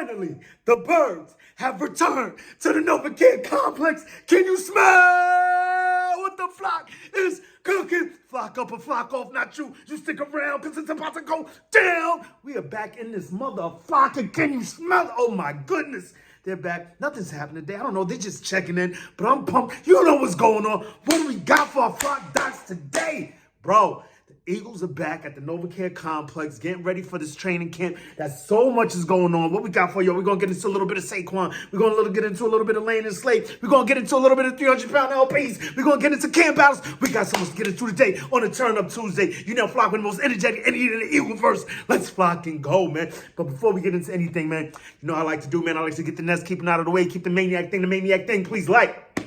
Finally, the birds have returned to the NovaCare complex. Can you smell what the flock is cooking? Flock up or flock off, not you. You stick around because it's about to go down. We are back in this motherfucker. Can you smell it? Oh my goodness. They're back. Nothing's happening today. I don't know. They're just checking in, but I'm pumped. You know what's going on. What do we got for our flock docs today? Bro, the Eagles are back at the NovaCare complex, getting ready for this training camp. That's so much is going on. What we got for you? We're going to get into a little bit of Saquon. We're going to get into a little bit of Lane and Slate. We're going to get into a little bit of 300-pound LPs. We're going to get into camp battles. We got so much to get into today on a Turn Up Tuesday. You know, flock with the most energetic entity in the Eagleverse. Let's flock and go, man. But before we get into anything, man, you know what I like to do, man. I like to get the nest, keeping out of the way, keep the maniac thing. Please like,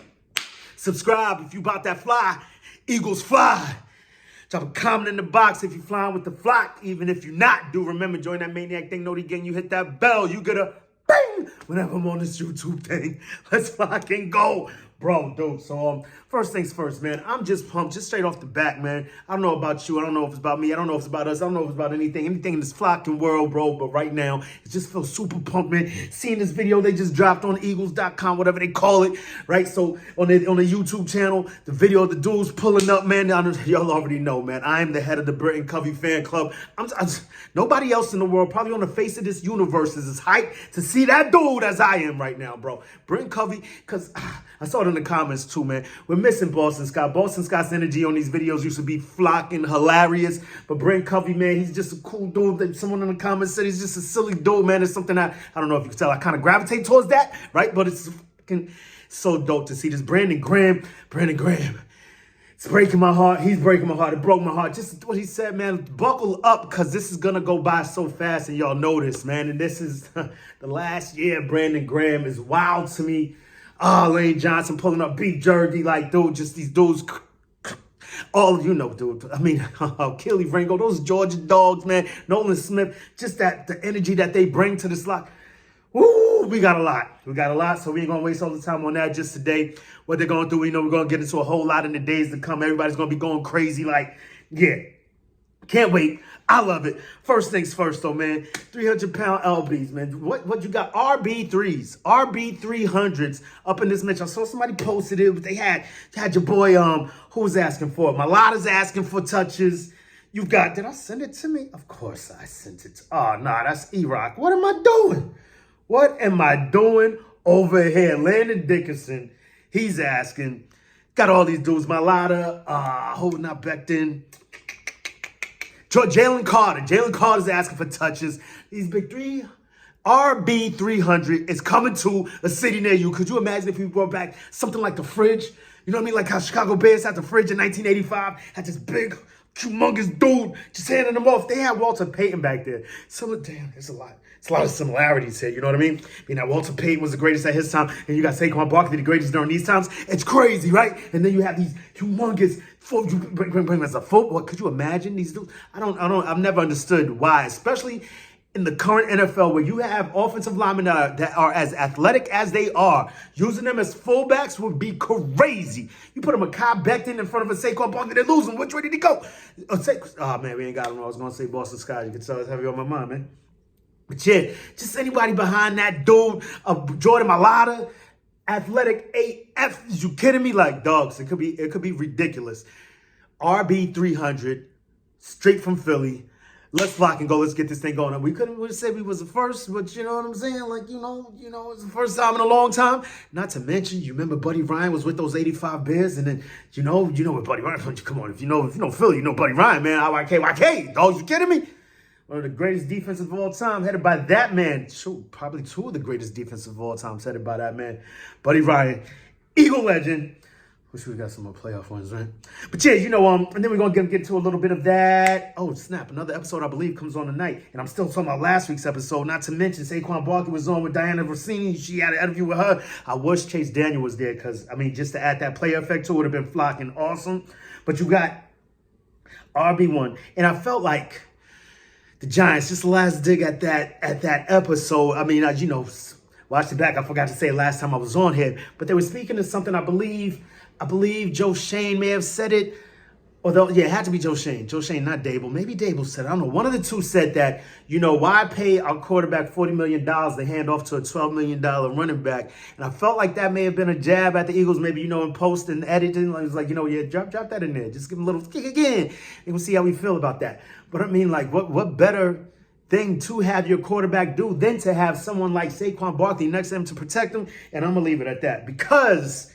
subscribe if you about that fly. Eagles fly. Drop a comment in the box if you're flying with the flock. Even if you're not, do remember, join that maniac thing. Know the gang, you hit that bell. You get a bang whenever I'm on this YouTube thing. Let's flock and go. Bro, dude, so first things first, man. I'm just pumped, just straight off the bat, man. I don't know about you. I don't know if it's about me. I don't know if it's about us. I don't know if it's about anything in this flocking world, bro. But right now, it just feels super pumped, man. Seeing this video they just dropped on Eagles.com, whatever they call it, right? So on the YouTube channel, the video of the dudes pulling up, man. Y'all already know, man. I am the head of the Britton Covey fan club. Nobody else in the world, probably on the face of this universe, is as hyped to see that dude as I am right now, bro. Britton Covey, because I saw it in the comments too, man. We're missing Boston Scott. Boston Scott's energy on these videos used to be flocking, hilarious. But Britton Covey, man, he's just a cool dude. Someone in the comments said he's just a silly dude, man. It's something I don't know if you can tell. I kind of gravitate towards that, right? But it's fucking so dope to see this Brandon Graham. It's breaking my heart. He's breaking my heart. It broke my heart. Just what he said, man. Buckle up, because this is going to go by so fast, and y'all know this, man. And this is the last year of Brandon Graham is wild to me. Lane Johnson pulling up beat Jersey, like, dude, just these dudes. All you know, dude. I mean, Kelly Ringo, those Georgia dogs, man. Nolan Smith, just the energy that they bring to this lot. Woo, we got a lot. So we ain't gonna waste all the time on that just today. What they're gonna do, we're gonna get into a whole lot in the days to come. Everybody's gonna be going crazy, like, yeah. Can't wait. I love it. First things first, though, man. 300-pound LBs, man. What you got? RB3s, RB300s up in this Mitch. I saw somebody posted it, but they had your boy, who was asking for it? Malata's asking for touches. You've got, did I send it to me? Of course I sent it. Oh, nah, that's E-Rock. What am I doing? What am I doing over here? Landon Dickinson, he's asking. Got all these dudes. Malata, holding up Becton. Jalen Carter's asking for touches. These big three, RB300 is coming to a city near you. Could you imagine if we brought back something like the Fridge? You know what I mean? Like how Chicago Bears had the Fridge in 1985, had this big, humongous dude just handing them off. They had Walter Payton back there. So, damn, it's a lot. It's a lot of similarities here, you know what I mean? I mean, that Walter Payton was the greatest at his time, and you got Saquon Barkley, the greatest during these times. It's crazy, right? And then you have these humongous, you bring as a football. Could you imagine these dudes? I've never understood why, especially in the current NFL where you have offensive linemen that are as athletic as they are. Using them as fullbacks would be crazy. You put a Mekhi Becton in front of a Saquon Barkley, they're losing. Which way did he go? Oh, man, we ain't got him. I was going to say Boston Scott. You can tell it's heavy on my mind, man. But yeah, just anybody behind that dude, Jordan Malata, athletic AF. Is you kidding me? Like, dogs, it could be ridiculous. RB300, straight from Philly. Let's flock and go. Let's get this thing going. We couldn't say we was the first, but you know what I'm saying? Like, you know, it's the first time in a long time. Not to mention, you remember Buddy Ryan was with those 85 Bears, and then you know what Buddy Ryan. Come on, if you know Philly, you know Buddy Ryan, man. YK, dogs, you kidding me? One of the greatest defenses of all time, headed by that man. Shoot, probably two of the greatest defenses of all time, headed by that man, Buddy Ryan, Eagle legend. Wish we got some more playoff ones, right? But yeah, you know, and then we're gonna get to a little bit of that. Oh snap! Another episode I believe comes on tonight, and I'm still talking about last week's episode. Not to mention Saquon Barkley was on with Diana Rossini. She had an interview with her. I wish Chase Daniel was there because I mean, just to add that player effect to it would have been flocking awesome. But you got RB1, and I felt like the Giants, just the last dig at that episode. I mean, you know, watched it back. I forgot to say it last time I was on here, but they were speaking to something. I believe Joe Shane may have said it. Although, yeah, it had to be Joe Shane. Joe Shane, not Dable. Maybe Dable said, I don't know. One of the two said that, why pay our quarterback $40 million to hand off to a $12 million running back? And I felt like that may have been a jab at the Eagles, maybe, in post and editing. I was like, yeah, drop that in there. Just give him a little kick again. And we'll see how we feel about that. But I mean, like, what better thing to have your quarterback do than to have someone like Saquon Barkley next to him to protect him? And I'm going to leave it at that because...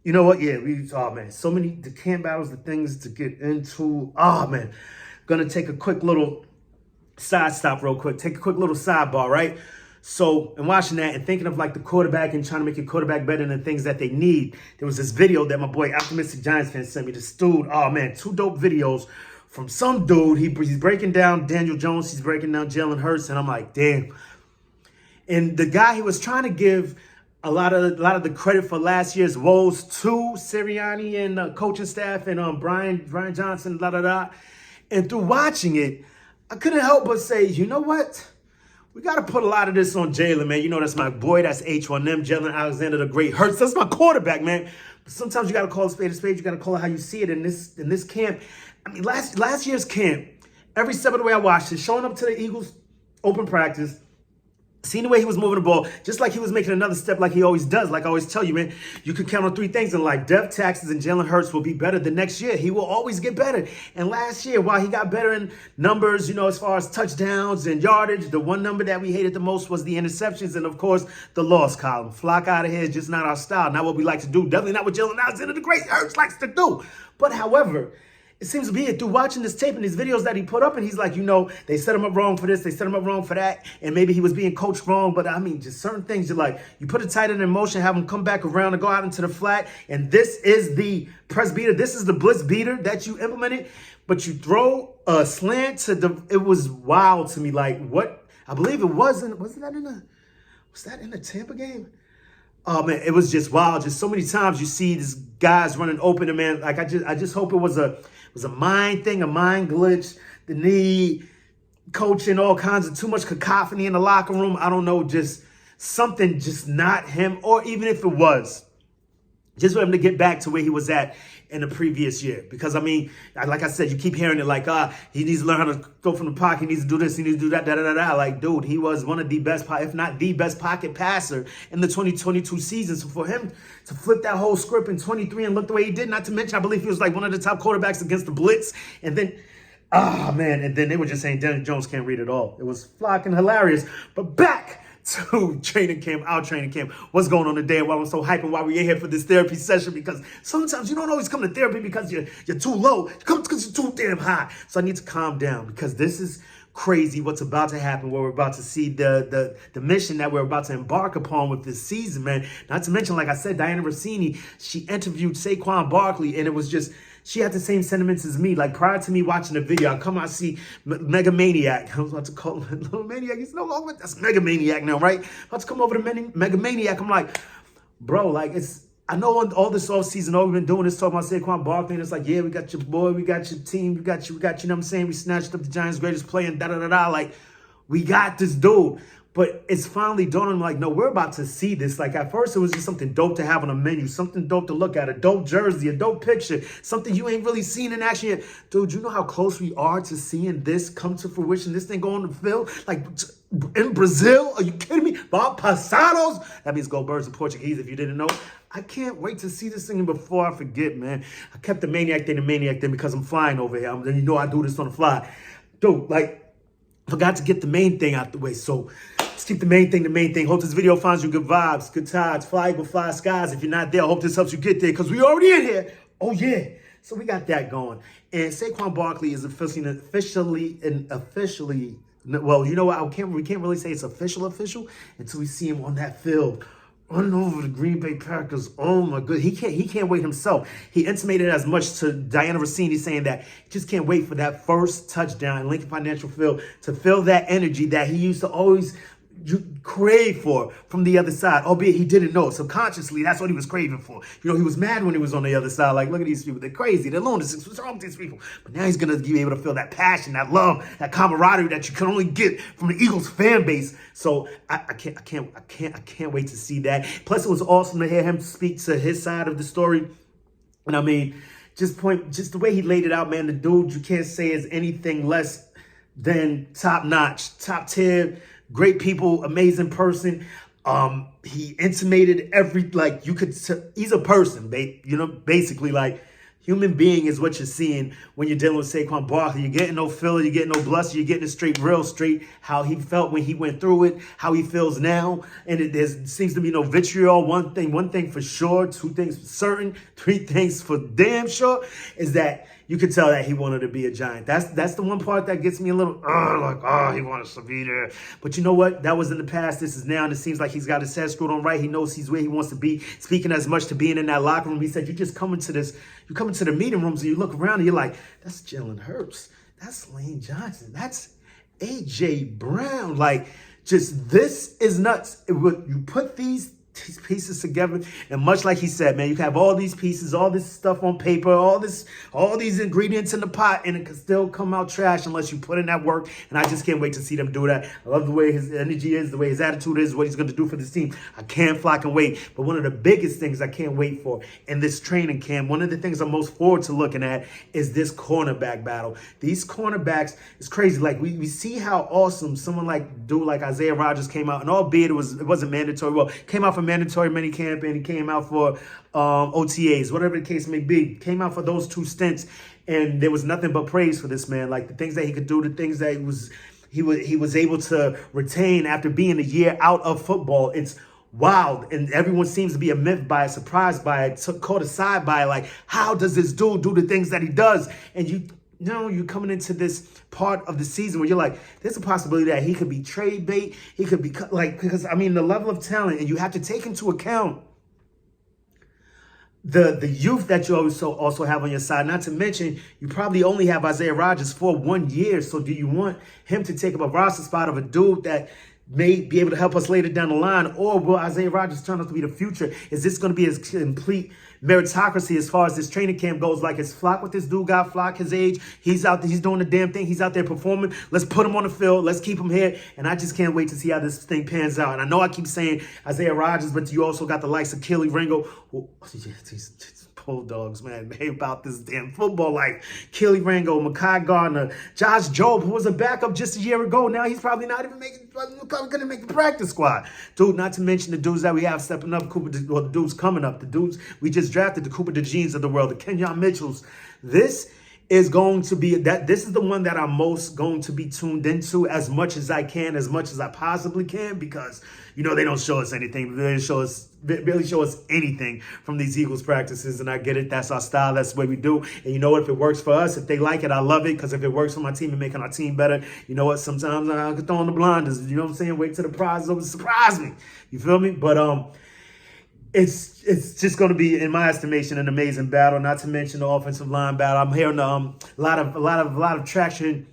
You know what? Yeah, man, so many the camp battles, the things to get into. Oh man, gonna take a quick little side stop real quick. Take a quick little sidebar, right? So, in watching that and thinking of like the quarterback and trying to make your quarterback better than the things that they need, there was this video that my boy Optimistic Giants fan sent me. This dude, oh man, two dope videos from some dude. He's breaking down Daniel Jones. He's breaking down Jalen Hurts, and I'm like, damn. And the guy he was trying to give a lot of the credit for last year's woes to Sirianni and the coaching staff and Brian Johnson, And through watching it, I couldn't help but say, you know what? We got to put a lot of this on Jalen, man. That's my boy. That's H1M, Jalen Alexander the Great. Hurts. That's my quarterback, man. But sometimes you got to call a spade a spade. You got to call it how you see it in this camp. I mean, last year's camp, every step of the way I watched it, showing up to the Eagles open practice, seeing the way he was moving the ball, just like he was making another step like he always does. Like I always tell you, man, you can count on three things in life. Depth, taxes, and Jalen Hurts will be better the next year. He will always get better. And last year, while he got better in numbers, as far as touchdowns and yardage, the one number that we hated the most was the interceptions and, of course, the loss column. Flock out of here is just not our style, not what we like to do. Definitely not what Jalen Alexander the Great Hurts likes to do. But, however, it seems to be it through watching this tape and these videos that he put up, and he's like, they set him up wrong for this, they set him up wrong for that, and maybe he was being coached wrong, but I mean, just certain things, you're like, you put a tight end in motion, have him come back around and go out into the flat, and this is the press beater, this is the blitz beater that you implemented, but you throw a slant to it was wild to me, like, what, I believe it was that in the Tampa game? Oh man, it was just wild. Just so many times you see these guys running open, and man, like I just hope it was a mind thing, a mind glitch, the knee, coaching, all kinds of too much cacophony in the locker room. I don't know, just something, just not him, or even if it was, just for him to get back to where he was at in the previous year. Because, I mean, like I said, you keep hearing it like, he needs to learn how to go from the pocket, he needs to do this, he needs to do that, da-da-da-da. Like, dude, he was one of the best, if not the best pocket passer in the 2022 season. So for him to flip that whole script in 23 and look the way he did, not to mention, I believe he was like one of the top quarterbacks against the blitz. And then, and then they were just saying Daniel Jones can't read at all. It was flocking hilarious. But back to training camp, our training camp. What's going on today? While I'm so hyped and why we're here for this therapy session, because sometimes you don't always come to therapy because you're too low. You come because you're too damn high. So I need to calm down because this is crazy what's about to happen, where we're about to see the mission that we're about to embark upon with this season, man. Not to mention, like I said, Diana Rossini, she interviewed Saquon Barkley, and it was just, she had the same sentiments as me. Like, prior to me watching the video, I come out, see Mega Maniac. I was about to call him Little Maniac. He's no longer, that's Mega Maniac now, right? About to come over to Mega Maniac. I'm like, bro, like, I know all this offseason, all we've been doing is talking about Saquon Barkley, and it's like, yeah, we got your boy, we got your team, we got you know what I'm saying? We snatched up the Giants' greatest player, and da-da-da-da. Like, we got this dude. But it's finally dawned on me, like, no, we're about to see this. Like, at first, it was just something dope to have on a menu, something dope to look at, a dope jersey, a dope picture, something you ain't really seen in action yet. Dude, you know how close we are to seeing this come to fruition, this thing go on the field? Like, in Brazil? Are you kidding me? Bob Passados? That means go birds in Portuguese, if you didn't know. I can't wait to see this thing before I forget, man. I kept the maniac thing because I'm flying over here. I do this on the fly. Dude, like, forgot to get the main thing out the way, so let's keep the main thing. Hope this video finds you good vibes, good tides, fly eagle, fly skies. If you're not there, hope this helps you get there, because we already in here. Oh, yeah. So we got that going. And Saquon Barkley is officially, well, you know what? We can't really say it's official until we see him on that field, running over the Green Bay Packers. Oh my good. He can't wait himself. He intimated as much to Diana Rossini, saying that he just can't wait for that first touchdown in Lincoln Financial Field to feel that energy that he used to always crave for from the other side, albeit he didn't know. Subconsciously, that's what he was craving for. He was mad when he was on the other side. Like, look at these people. They're crazy. They're lunatics. What's wrong with these people? But now he's going to be able to feel that passion, that love, that camaraderie that you can only get from the Eagles fan base. So I can't wait to see that. Plus, it was awesome to hear him speak to his side of the story. And I mean, just the way he laid it out, man. The dude, you can't say is anything less than top notch, top tier, great people, amazing person. He intimated like you could, he's a person, basically like human being is what you're seeing when you're dealing with Saquon Barkley. You're getting no filler, you're getting no bluster, you're getting it straight, real straight, how he felt when he went through it, how he feels now. And there seems to be no vitriol. One thing for sure, two things for certain, three things for damn sure, is that you could tell that he wanted to be a Giant. That's the one part that gets me a little, he wants to be there. But you know what? That was in the past. This is now, and it seems like he's got his head screwed on right. He knows he's where he wants to be. Speaking as much to being in that locker room, he said, you come into the meeting rooms and you look around and you're like, that's Jalen Hurts. That's Lane Johnson. That's A.J. Brown. Like, just this is nuts. You put these pieces together, and much like he said, man, you can have all these pieces, all this stuff on paper, all these ingredients in the pot, and it can still come out trash unless you put in that work. And I just can't wait to see them do that. I love the way his energy is, the way his attitude is, what he's going to do for this team. I can't flock and wait. But one of the biggest things I can't wait for in this training camp, one of the things I'm most forward to looking at, is this cornerback battle. These cornerbacks is crazy. Like we see how awesome someone like Isaiah Rodgers came out, and albeit it wasn't mandatory. Well, came out for mandatory minicamp, and he came out for OTAs, whatever the case may be. Came out for those 2 stints, and there was nothing but praise for this man. Like the things that he could do, the things that he was able to retain after being a year out of football. It's wild, and everyone seems to be surprised by it, caught aside by it. Like, how does this dude do the things that he does? And you're coming into this part of the season where you're like, there's a possibility that he could be trade bait. He could be because I mean, the level of talent, and you have to take into account the youth that you also have on your side. Not to mention, you probably only have Isaiah Rodgers for 1 year. So do you want him to take up a roster spot of a dude that may be able to help us later down the line, or will Isaiah Rodgers turn out to be the future? Is this going to be a complete meritocracy as far as this training camp goes? Like, is Flock what this dude got? Flock, his age, he's out there, he's doing the damn thing, he's out there performing. Let's put him on the field, let's keep him here, and I just can't wait to see how this thing pans out. And I know I keep saying Isaiah Rodgers, but you also got the likes of Kelly Ringo, these Bulldogs, man, they about this damn football. Like Kelly Ringo, Mekhi Gardner, Josh Jobe, who was a backup just a year ago. Now he's probably not even going to make the practice squad. Dude, not to mention the dudes that we have stepping up, the dudes coming up, the dudes we just drafted, the Cooper DeJeans of the world, the Kenyon Mitchells. This is going to be this is the one that I'm most going to be tuned into as much as I can, as much as I possibly can, because they don't show us anything. They barely show us anything from these Eagles practices, and I get it. That's our style. That's the way we do. And you know what? If it works for us, if they like it, I love it, because if it works for my team and making our team better, you know what? Sometimes I can throw on the blinders. You know what I'm saying? Wait till the prize is over. Surprise me. You feel me? But it's just going to be, in my estimation, an amazing battle. Not to mention the offensive line battle. I'm hearing a lot of traction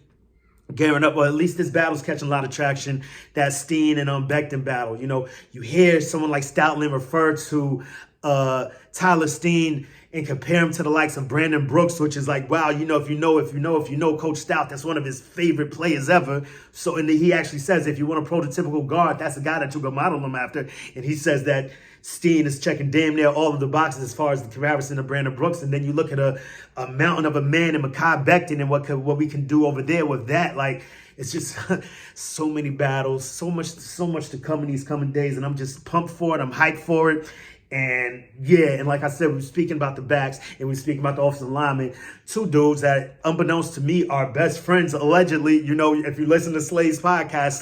gearing up, or at least this battle's catching a lot of traction. That Steen and Becton battle. You hear someone like Stoutland refer to Tyler Steen and compare him to the likes of Brandon Brooks, which is like, wow, if you know Coach Stout, that's one of his favorite players ever. So, and he actually says, if you want a prototypical guard, that's the guy that you can model him after. And he says that Steen is checking damn near all of the boxes as far as the comparison to Brandon Brooks. And then you look at a mountain of a man in Mekhi Becton and what we can do over there with that. Like, it's just so many battles, so much to come in these coming days. And I'm just pumped for it. I'm hyped for it. And yeah, and like I said, we're speaking about the backs and we're speaking about the offensive linemen. 2 dudes that, unbeknownst to me, are best friends, allegedly. If you listen to Slay's podcast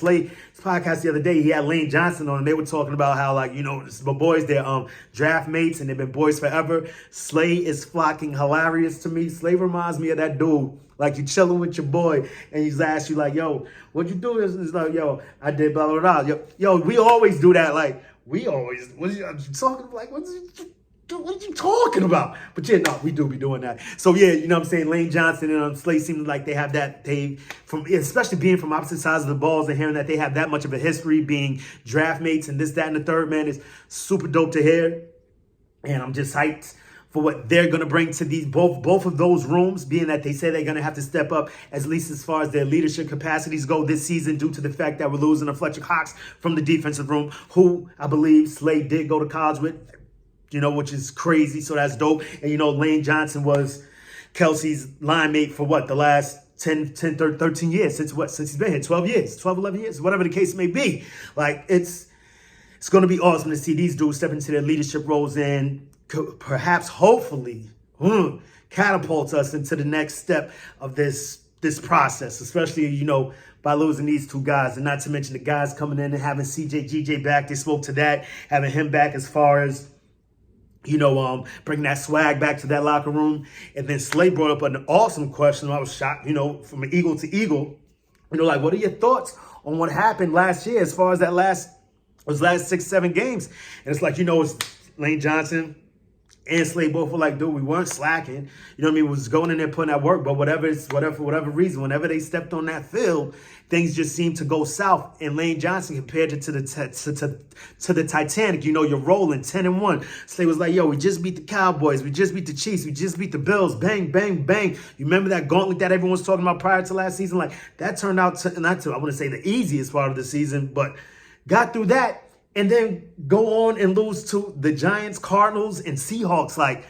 the other day, he had Lane Johnson on, and they were talking about how, like, my boys, they're draft mates and they've been boys forever. Slay is flocking hilarious to me. Slay reminds me of that dude. Like, you chilling with your boy, and he's asked you, like, yo, what'd you do? It's like, yo, I did blah, blah, blah. Yo, we always do that. Like, what are you talking like? What are you talking about? But yeah, no, we do be doing that. So yeah, you know what I'm saying? Lane Johnson and Slay seem like they have that. Especially being from opposite sides of the balls and hearing that they have that much of a history, being draft mates and this, that, and the third, man, is super dope to hear. And I'm just hyped for what they're going to bring to these both of those rooms, being that they say they're going to have to step up, at least as far as their leadership capacities go this season, due to the fact that we're losing a Fletcher Cox from the defensive room, who I believe Slade did go to college with. which is crazy. So that's dope. And, Lane Johnson was Kelsey's line mate for what, the last 13 years, since he's been here, 12 years, 12, 11 years, whatever the case may be. Like, it's going to be awesome to see these dudes step into their leadership roles and perhaps, hopefully, catapult us into the next step of this process, especially, by losing these two guys, and not to mention the guys coming in and having GJ back. They spoke to that, having him back as far as, bring that swag back to that locker room. And then Slay brought up an awesome question. I was shocked, from an eagle to eagle. Like, what are your thoughts on what happened last year as far as those last 6-7 games? And it's like, it's Lane Johnson and Slay both were like, dude, we weren't slacking. We was going in there putting that work. But for whatever reason, whenever they stepped on that field, things just seemed to go south. And Lane Johnson compared it to the Titanic. You're rolling 10-1. Slay was like, yo, we just beat the Cowboys. We just beat the Chiefs. We just beat the Bills. Bang, bang, bang. You remember that gauntlet that everyone was talking about prior to last season? Like, that turned out I want to say the easiest part of the season, but got through that. And then go on and lose to the Giants, Cardinals, and Seahawks. Like,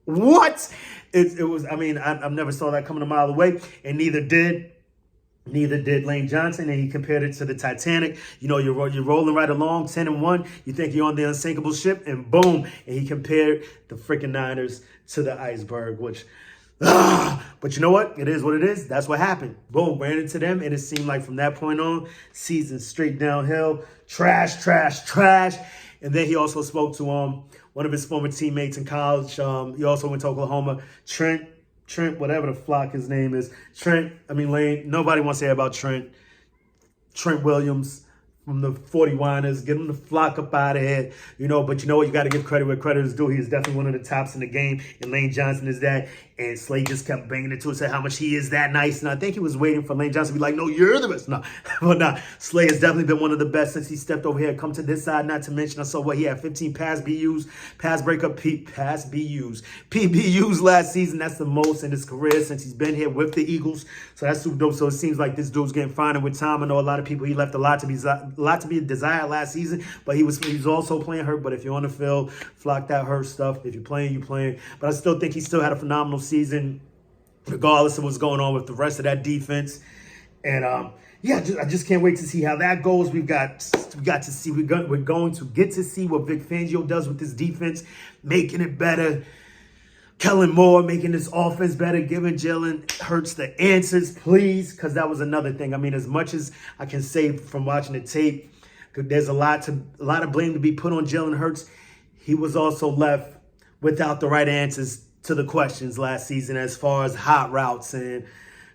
what? It was, I never saw that coming a mile away. And neither did Lane Johnson. And he compared it to the Titanic. You're rolling right along, 10-1. You think you're on the unsinkable ship, and boom. And he compared the freaking Niners to the iceberg, which... But you know what? It is what it is. That's what happened. Boom, ran into them, and it seemed like from that point on, season straight downhill. Trash, trash, trash. And then he also spoke to one of his former teammates in college. He also went to Oklahoma. Trent, whatever the flock his name is. Lane. Nobody wants to hear about Trent. Trent Williams from the 49ers. Get him the flock up out of here. But you know what? You got to give credit where credit is due. He is definitely one of the tops in the game. And Lane Johnson is that. And Slay just kept banging it to us, said how much he is that nice. And I think he was waiting for Lane Johnson to be like, no, you're the best. No, but nah. Slay has definitely been one of the best since he stepped over here and come to this side. Not to mention, I saw what he had 15 pass BUs, pass breakup, pass BUs, PBUs last season. That's the most in his career since he's been here with the Eagles. So that's super dope. So it seems like this dude's getting finer with time. I know a lot of people, he left a lot to be desired last season, but he was also playing hurt. But if you're on the field, flock that hurt stuff. If you're playing, you're playing. But I still think he still had a phenomenal season, regardless of what's going on with the rest of that defense. And I just can't wait to see how that goes. We're going to get to see what Vic Fangio does with this defense, making it better. Kellen Moore making this offense better, giving Jalen Hurts the answers, please, because that was another thing. As much as I can say from watching the tape, there's a lot of blame to be put on Jalen Hurts. He was also left without the right answers to the questions last season as far as hot routes and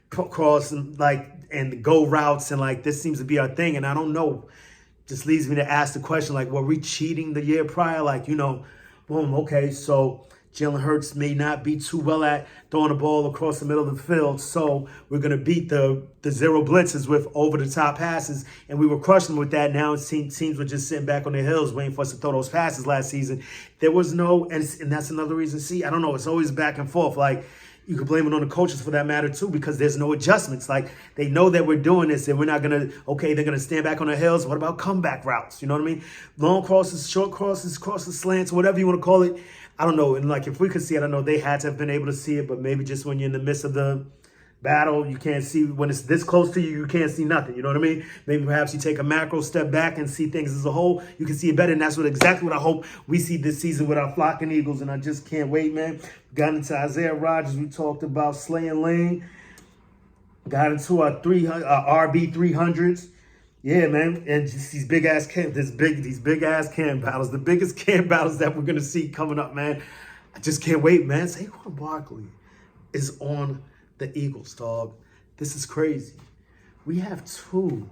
cross and the go routes, and this seems to be our thing. And I don't know, just leads me to ask the question, were we cheating the year prior? Boom, okay, so Jalen Hurts may not be too well at throwing the ball across the middle of the field, so we're going to beat the zero blitzes with over-the-top passes, and we were crushing them with that. Now teams were just sitting back on their heels waiting for us to throw those passes last season. There was no, and that's another reason. See, I don't know, it's always back and forth. You could blame it on the coaches for that matter too, because there's no adjustments. They know that we're doing this, and we're not going to, they're going to stand back on their heels. What about comeback routes? You know what I mean? Long crosses, short crosses, slants, whatever you want to call it. I don't know. And if we could see it, I know they had to have been able to see it, but maybe just when you're in the midst of the battle, you can't see. When it's this close to you, you can't see nothing. You know what I mean? Maybe perhaps you take a macro step back and see things as a whole. You can see it better, and that's exactly what I hope we see this season with our flocking Eagles, and I just can't wait, man. Got into Isaiah Rodgers. We talked about Slay and Lane. Got into our RB 300s. Yeah, man, and just these big ass camp battles, the biggest camp battles that we're gonna see coming up, man. I just can't wait, man. Saquon Barkley is on the Eagles, dog. This is crazy. We have two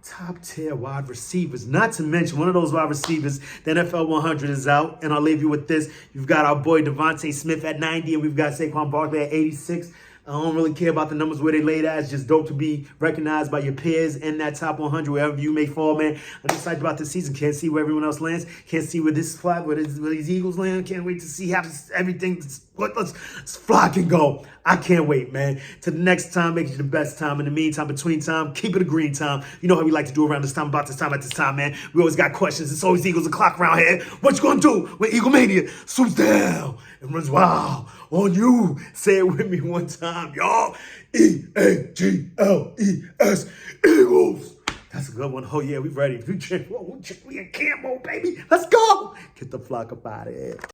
top-tier wide receivers, not to mention one of those wide receivers, the NFL 100 is out, and I'll leave you with this. You've got our boy Devontae Smith at 90, and we've got Saquon Barkley at 86. I don't really care about the numbers where they laid at. It's just dope to be recognized by your peers in that top 100, wherever you may fall, man. I'm just excited about this season. Can't see where everyone else lands. Can't see where this flag, where these Eagles land. Can't wait to see how everything Let's flock and go. I can't wait, man. Till the next time, make it the best time. In the meantime, between time, keep it a green time. You know how we like to do around this time, about this time, at this time, man. We always got questions. It's always Eagles o'clock around here. What you gonna do when Eagle Mania swoops down and runs wild on you? Say it with me one time, y'all. Eagles. Eagles. That's a good one. Oh, yeah, we ready. We in camp mode, baby. Let's go. Get the flock up out of here.